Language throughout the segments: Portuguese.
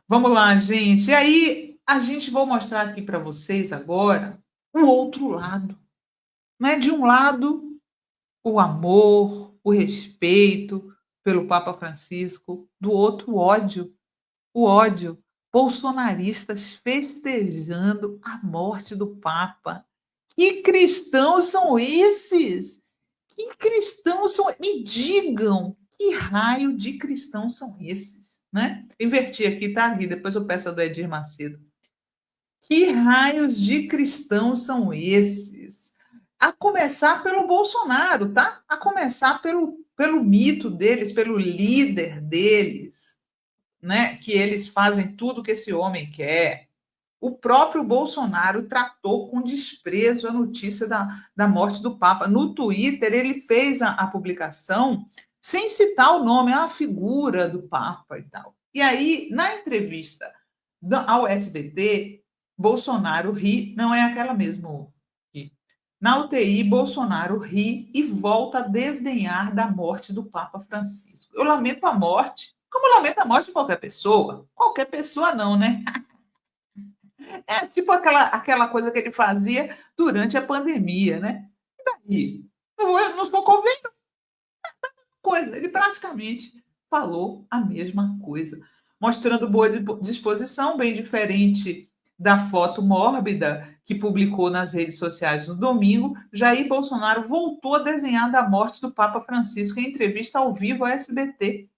Vamos lá, gente. E aí, a gente vou mostrar aqui para vocês agora um outro lado, né? De um lado, o amor, o respeito pelo Papa Francisco, do outro, o ódio. Bolsonaristas festejando a morte do Papa. Que cristãos são esses? Que cristãos são? Me digam, que raio de cristãos são esses? Né? Inverti aqui, tá, Gui? Depois eu peço a do Edir Macedo. Que raios de cristãos são esses? A começar pelo Bolsonaro, tá? A começar pelo mito deles, pelo líder deles, né? Que eles fazem tudo que esse homem quer. O próprio Bolsonaro tratou com desprezo a notícia da morte do Papa. No Twitter, ele fez a publicação sem citar o nome, a figura do Papa e tal. E aí, na entrevista ao SBT, Bolsonaro ri, não é aquela mesmo. Na UTI, Bolsonaro ri e volta a desdenhar da morte do Papa Francisco. Eu lamento a morte, como eu lamento a morte de qualquer pessoa. Qualquer pessoa não, né? É tipo aquela coisa que ele fazia durante a pandemia, né? E daí? Não estou convendo coisa. Ele praticamente falou a mesma coisa, mostrando boa disposição, bem diferente da foto mórbida que publicou nas redes sociais no domingo. Jair Bolsonaro voltou a desenhar da morte do Papa Francisco em entrevista ao vivo ao SBT.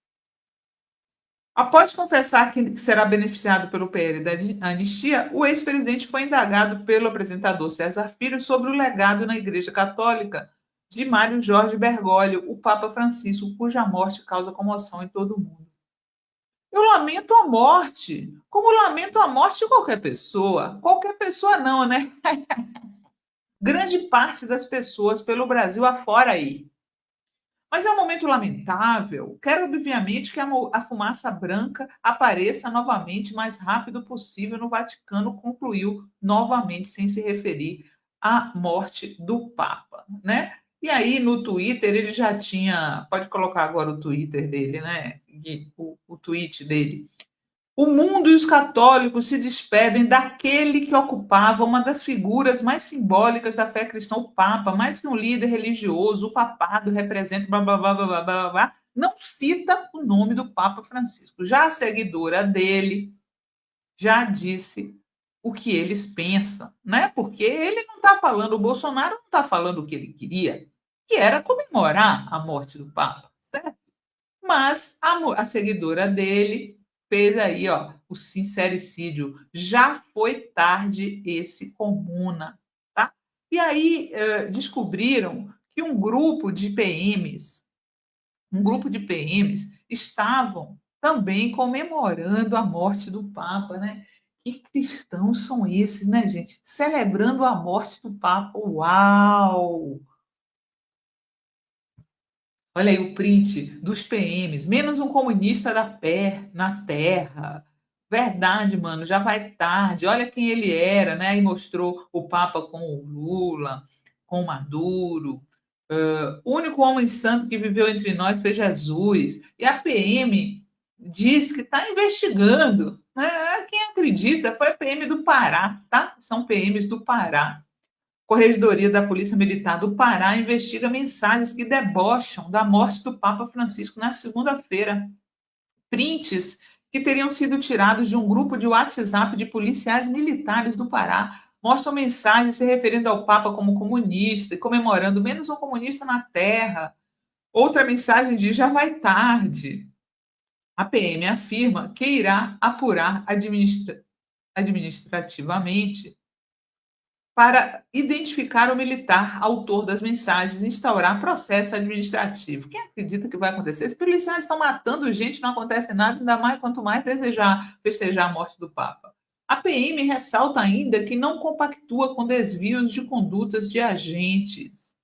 Após confessar que será beneficiado pelo PL da anistia, o ex-presidente foi indagado pelo apresentador César Filho sobre o legado na Igreja Católica de Mário Jorge Bergoglio, o Papa Francisco, cuja morte causa comoção em todo o mundo. Eu lamento a morte, como lamento a morte de qualquer pessoa. Qualquer pessoa não, né? Grande parte das pessoas pelo Brasil afora aí. Mas é um momento lamentável. Quero, obviamente, que a fumaça branca apareça novamente o mais rápido possível no Vaticano, concluiu novamente, sem se referir à morte do Papa, né? E aí, no Twitter, ele já tinha. Pode colocar agora o Twitter dele, né? O tweet dele. O mundo e os católicos se despedem daquele que ocupava uma das figuras mais simbólicas da fé cristã, o Papa, mais que um líder religioso, o papado representa blá blá blá blá blá blá, blá, não cita o nome do Papa Francisco. Já a seguidora dele já disse o que eles pensam, né? Porque ele não está falando, o Bolsonaro não está falando o que ele queria, que era comemorar a morte do Papa, certo? Mas a seguidora dele fez aí, ó, o sincericídio. Já foi tarde esse comuna, tá? E aí descobriram que um grupo de PMs estavam também comemorando a morte do Papa, né? Que cristãos são esses, né, gente? Celebrando a morte do Papa. Uau! Olha aí o print dos PMs, menos um comunista da pé na terra. Verdade, mano, já vai tarde. Olha quem ele era, né? Aí mostrou o Papa com o Lula, com o Maduro. O único homem santo que viveu entre nós foi Jesus. E a PM diz que está investigando. Né? Quem acredita foi a PM do Pará, tá? São PMs do Pará. Corregedoria da Polícia Militar do Pará investiga mensagens que debocham da morte do Papa Francisco na segunda-feira. Prints que teriam sido tirados de um grupo de WhatsApp de policiais militares do Pará mostram mensagens se referindo ao Papa como comunista e comemorando menos um comunista na Terra. Outra mensagem diz: já vai tarde. A PM afirma que irá apurar administrativamente para identificar o militar autor das mensagens e instaurar processo administrativo. Quem acredita que vai acontecer? Os policiais estão matando gente, não acontece nada, ainda mais quanto mais desejar festejar a morte do Papa. A PM ressalta ainda que não compactua com desvios de condutas de agentes.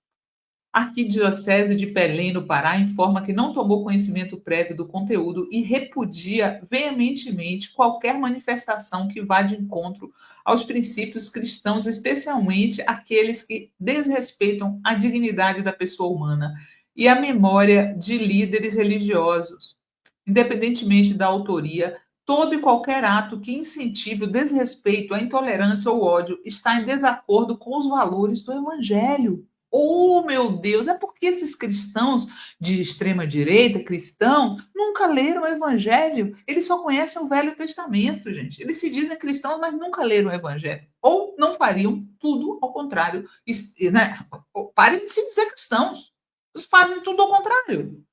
A Arquidiocese de Belém, no Pará, informa que não tomou conhecimento prévio do conteúdo e repudia veementemente qualquer manifestação que vá de encontro aos princípios cristãos, especialmente aqueles que desrespeitam a dignidade da pessoa humana e a memória de líderes religiosos, independentemente da autoria. Todo e qualquer ato que incentive o desrespeito, a intolerância ou o ódio está em desacordo com os valores do Evangelho. Oh, meu Deus, é porque esses cristãos de extrema direita, cristão, nunca leram o Evangelho. Eles só conhecem o Velho Testamento, gente. Eles se dizem cristãos, mas nunca leram o Evangelho. Ou não fariam tudo ao contrário. Né? Parem de se dizer cristãos. Eles fazem tudo ao contrário.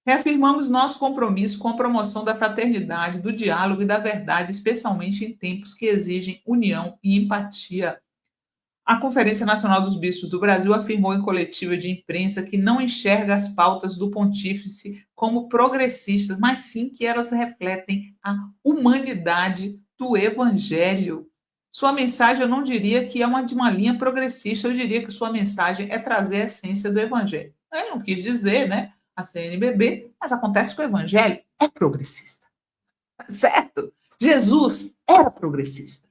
Reafirmamos nosso compromisso com a promoção da fraternidade, do diálogo e da verdade, especialmente em tempos que exigem união e empatia. A Conferência Nacional dos Bispos do Brasil afirmou em coletiva de imprensa que não enxerga as pautas do pontífice como progressistas, mas sim que elas refletem a humanidade do Evangelho. Sua mensagem, eu não diria que é uma de uma linha progressista, eu diria que sua mensagem é trazer a essência do Evangelho. Ele não quis dizer, né, a CNBB, mas acontece que o Evangelho é progressista, certo? Jesus era progressista.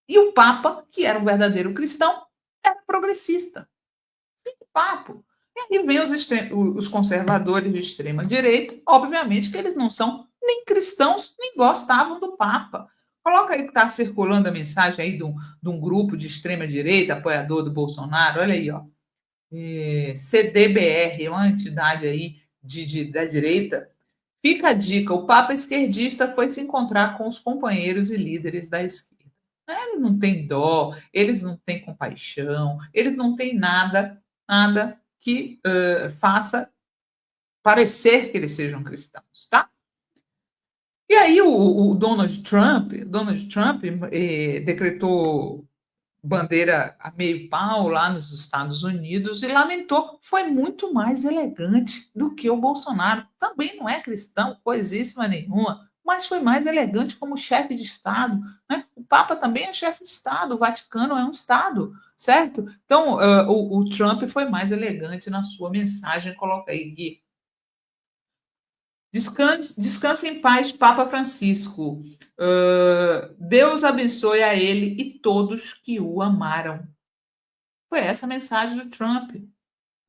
E o Papa, que era um verdadeiro cristão, era progressista. Que papo! E aí vem os conservadores de extrema direita, obviamente que eles não são nem cristãos, nem gostavam do Papa. Coloca aí que está circulando a mensagem aí de um grupo de extrema direita, apoiador do Bolsonaro, olha aí, ó. CDBR, uma entidade aí da direita. Fica a dica: o Papa esquerdista foi se encontrar com os companheiros e líderes da esquerda. Eles não têm dó, eles não têm compaixão, eles não têm nada que faça parecer que eles sejam cristãos, tá? E aí o Donald Trump decretou bandeira a meio pau lá nos Estados Unidos e lamentou. Foi muito mais elegante do que o Bolsonaro. Também não é cristão, coisíssima nenhuma, mas foi mais elegante como chefe de Estado. Né? O Papa também é chefe de Estado, o Vaticano é um Estado, certo? Então, o Trump foi mais elegante na sua mensagem. Coloca aí, Gui. Descanse em paz, Papa Francisco. Deus abençoe a ele e todos que o amaram. Foi essa a mensagem do Trump.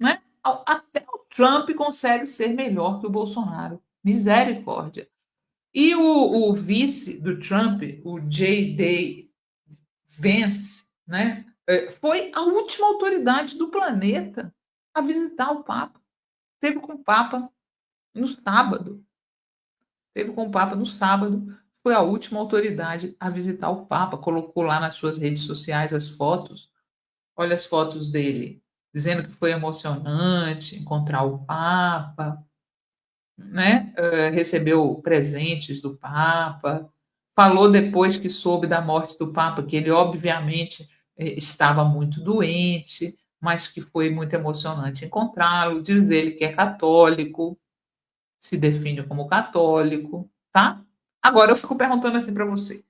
Né? Até o Trump consegue ser melhor que o Bolsonaro. Misericórdia. E o vice do Trump, o J.D. Vance, né? Foi a última autoridade do planeta a visitar o Papa. Teve com o Papa no sábado. Teve com o Papa no sábado. Foi a última autoridade a visitar o Papa. Colocou lá nas suas redes sociais as fotos. Olha as fotos dele, dizendo que foi emocionante encontrar o Papa, né? Recebeu presentes do Papa. Falou depois que soube da morte do Papa que ele, obviamente, estava muito doente, mas que foi muito emocionante encontrá-lo. Diz ele que é católico, se define como católico, tá? Agora eu fico perguntando assim para você.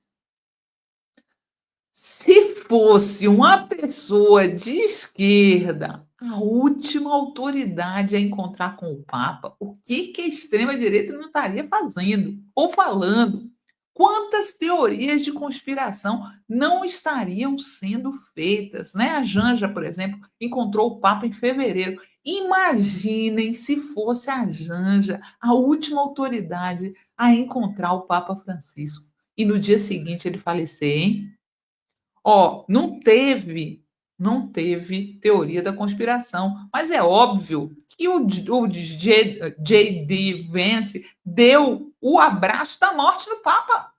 Se fosse uma pessoa de esquerda, a última autoridade a encontrar com o Papa, o que que a extrema-direita não estaria fazendo ou falando? Quantas teorias de conspiração não estariam sendo feitas, né? A Janja, por exemplo, encontrou o Papa em fevereiro. Imaginem se fosse a Janja a última autoridade a encontrar o Papa Francisco e no dia seguinte ele falecer, hein? Ó, não teve teoria da conspiração, mas é óbvio que o J.D. Vance deu o abraço da morte no Papa.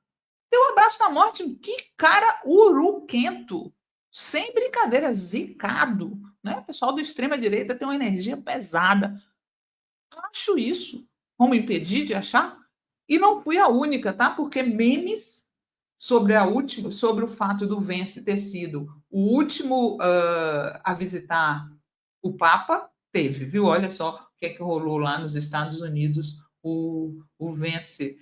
Deu o abraço da morte. Que cara uruquento. Sem brincadeira, zicado. Né? O pessoal da extrema-direita tem uma energia pesada. Acho isso. Vamos impedir de achar? E não fui a única, tá? Porque memes sobre o fato do Vence ter sido o último a visitar o Papa, teve, viu? Olha só o que é que rolou lá nos Estados Unidos, o Vence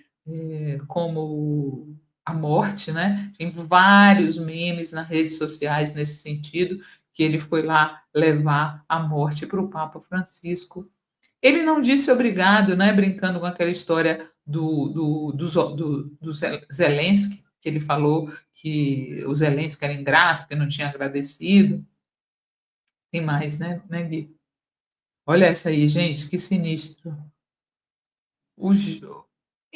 como a morte, né? Tem vários memes nas redes sociais nesse sentido, que ele foi lá levar a morte para o Papa Francisco. Ele não disse obrigado, né? Brincando com aquela história do Zelensky, que ele falou que o Zelensky era ingrato, que não tinha agradecido. Tem mais, né, Gui? Olha essa aí, gente, que sinistro. O,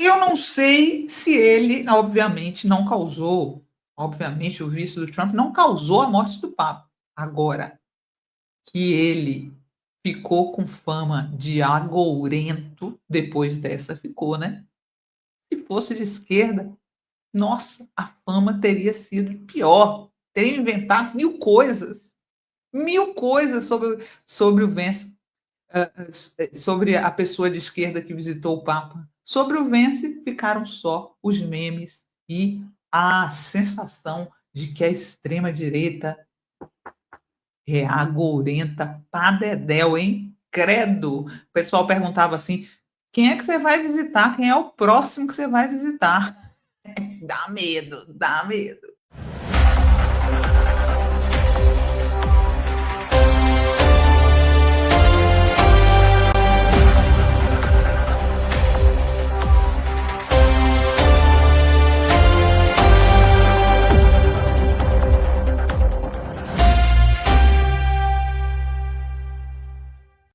Eu não sei se ele, obviamente, não causou, obviamente, o vice do Trump não causou a morte do Papa. Agora, que ele ficou com fama de agourento, depois dessa ficou, né? Se fosse de esquerda, nossa, a fama teria sido pior. Teria inventado mil coisas sobre o Vence, sobre a pessoa de esquerda que visitou o Papa. Sobre o Vence ficaram só os memes e a sensação de que a extrema-direita é agourenta pra dedéu, hein? Credo! O pessoal perguntava assim: quem é que você vai visitar? Quem é o próximo que você vai visitar? Dá medo, dá medo.